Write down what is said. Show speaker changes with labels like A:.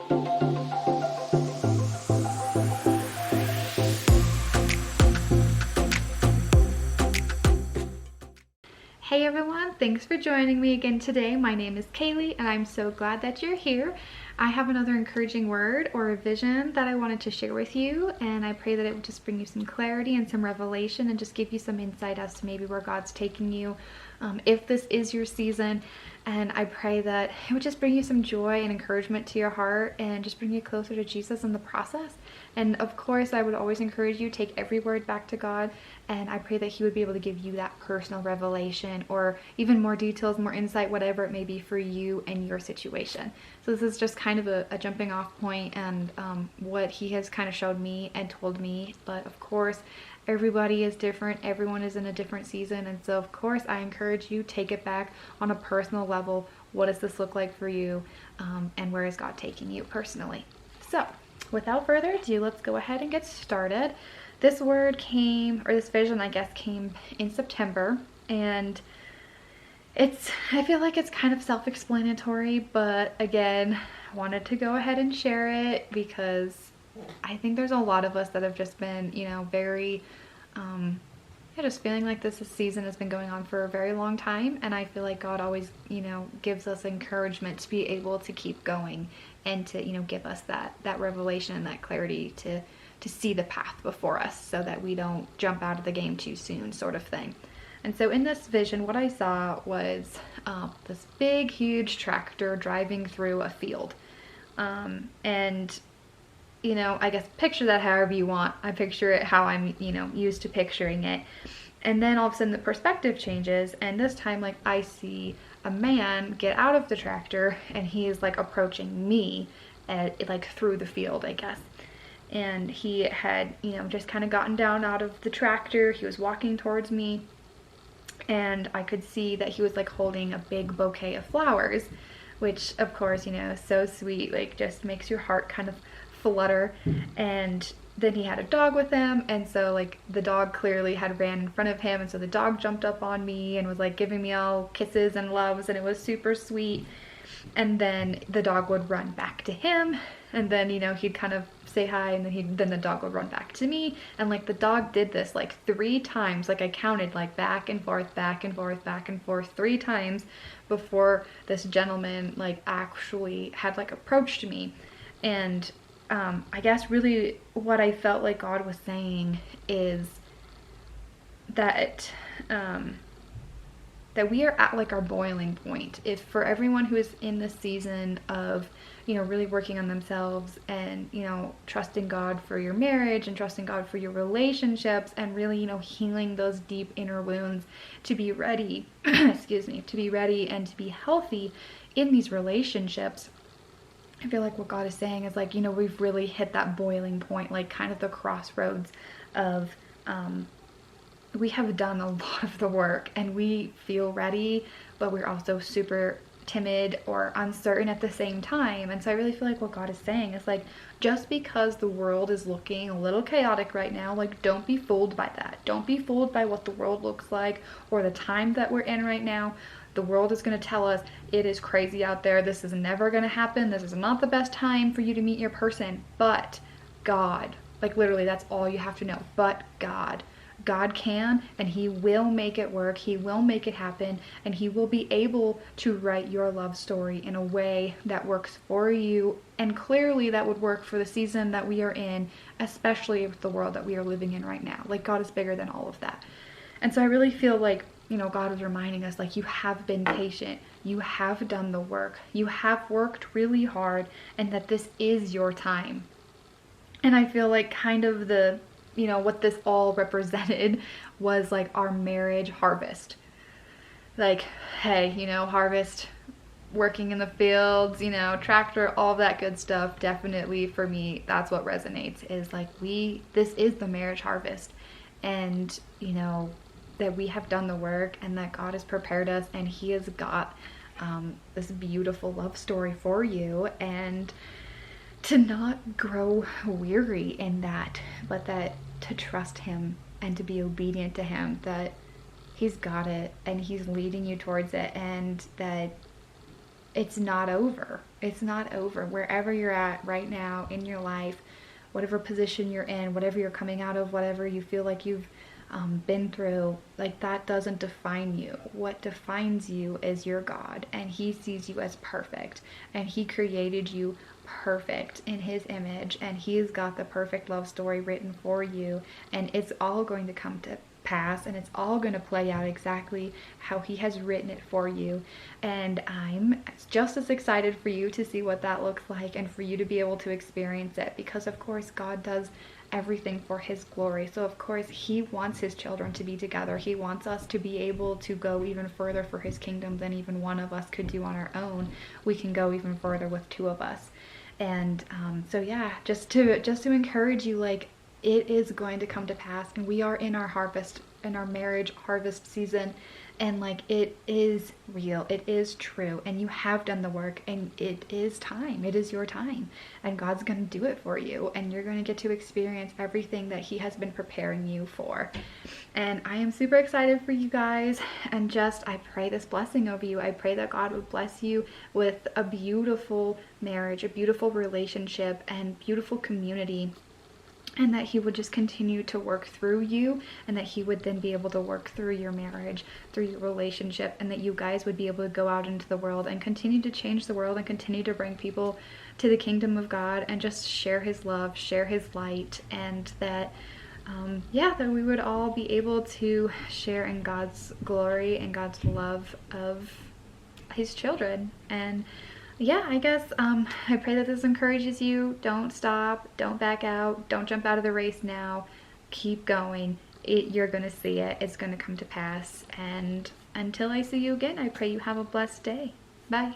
A: Hey everyone, thanks for joining me again today. My name is Kaylee and I'm so glad that you're here. I have another encouraging word or a vision that I wanted to share with you, and I pray that it would just bring you some clarity and some revelation and just give you some insight as to maybe where God's taking you, if this is your season. And I pray that it would just bring you some joy and encouragement to your heart and just bring you closer to Jesus in the process. And of course, I would always encourage you, take every word back to God. And I pray that He would be able to give you that personal revelation or even more details, more insight, whatever it may be for you and your situation. So this is just kind of a jumping off point and what He has kind of showed me and told me. But of course, everybody is different. Everyone is in a different season. And so of course, I encourage you, take it back on a personal level. What does this look like for you? And where is God taking you personally? So without further ado, let's go ahead and get started. This word came, or this vision, I guess, came in September, and I feel like it's kind of self-explanatory, but again, I wanted to go ahead and share it because I think there's a lot of us that have just been, very, just feeling like this season has been going on for a very long time, and I feel like God always, gives us encouragement to be able to keep going and to, give us that revelation and that clarity to see the path before us so that we don't jump out of the game too soon, sort of thing. And so in this vision, what I saw was this big, huge tractor driving through a field. And, I guess picture that however you want. I picture it how I'm, used to picturing it. And then all of a sudden the perspective changes, and this time, I see a man get out of the tractor, and he is, approaching me, through the field, I guess. And he had, just kind of gotten down out of the tractor. He was walking towards me, and I could see that he was holding a big bouquet of flowers, which of course, is so sweet, just makes your heart kind of flutter. And then he had a dog with him, and so the dog clearly had ran in front of him, and so the dog jumped up on me and was giving me all kisses and loves, and it was super sweet. And then the dog would run back to him, and then he'd kind of say hi, and then the dog would run back to me. And the dog did this 3 times. I counted back and forth, back and forth, back and forth 3 times before this gentleman actually had approached me. And I guess really what I felt like God was saying is that that we are at our boiling point. If for everyone who is in this season of, really working on themselves and, trusting God for your marriage and trusting God for your relationships and really, healing those deep inner wounds to be ready, to be ready and to be healthy in these relationships. I feel like what God is saying is we've really hit that boiling point, kind of the crossroads of, we have done a lot of the work and we feel ready, but we're also super timid or uncertain at the same time. And so I really feel like what God is saying is just because the world is looking a little chaotic right now, don't be fooled by that. Don't be fooled by what the world looks like or the time that we're in right now. The world is going to tell us it is crazy out there. This is never going to happen. This is not the best time for you to meet your person. But God, literally, that's all you have to know. But God. God can, and He will make it work. He will make it happen, and He will be able to write your love story in a way that works for you, and clearly that would work for the season that we are in, especially with the world that we are living in right now. God is bigger than all of that. And so I really feel God is reminding us, you have been patient, you have done the work, you have worked really hard, and that this is your time. And I feel kind of the what this all represented was our marriage harvest. Hey, harvest, working in the fields, tractor, all that good stuff. Definitely for me, that's what resonates is this is the marriage harvest. And, that we have done the work and that God has prepared us and He has got this beautiful love story for you. And to not grow weary in that, but that to trust Him and to be obedient to Him, that He's got it and He's leading you towards it, and that it's not over. It's not over. Wherever you're at right now in your life, whatever position you're in, whatever you're coming out of, whatever you feel like you've been through, like that doesn't define you. What defines you is your God, and He sees you as perfect, and He created you perfect in His image, and He's got the perfect love story written for you, and it's all going to come to pass, and it's all going to play out exactly how He has written it for you. And I'm just as excited for you to see what that looks like, and for you to be able to experience it, because of course God does everything for His glory. So of course He wants His children to be together. He wants us to be able to go even further for His kingdom than even one of us could do on our own. We can go even further with two of us. And so yeah, just to encourage you, like, it is going to come to pass, and we are in our harvest, in our marriage harvest season, and like, it is real, it is true, and you have done the work, and it is time, it is your time, and God's going to do it for you, and you're going to get to experience everything that He has been preparing you for. And I am super excited for you guys, and just, I pray this blessing over you. I pray that God would bless you with a beautiful marriage, a beautiful relationship, and beautiful community, and that He would just continue to work through you, and that He would then be able to work through your marriage, through your relationship, and that you guys would be able to go out into the world and continue to change the world, and continue to bring people to the kingdom of God, and just share His love, share His light, and that yeah, that we would all be able to share in God's glory and God's love of His children. And yeah, I guess I pray that this encourages you. Don't stop, don't back out, don't jump out of the race now. Keep going. You're going to see it. It's going to come to pass. And until I see you again, I pray you have a blessed day. Bye.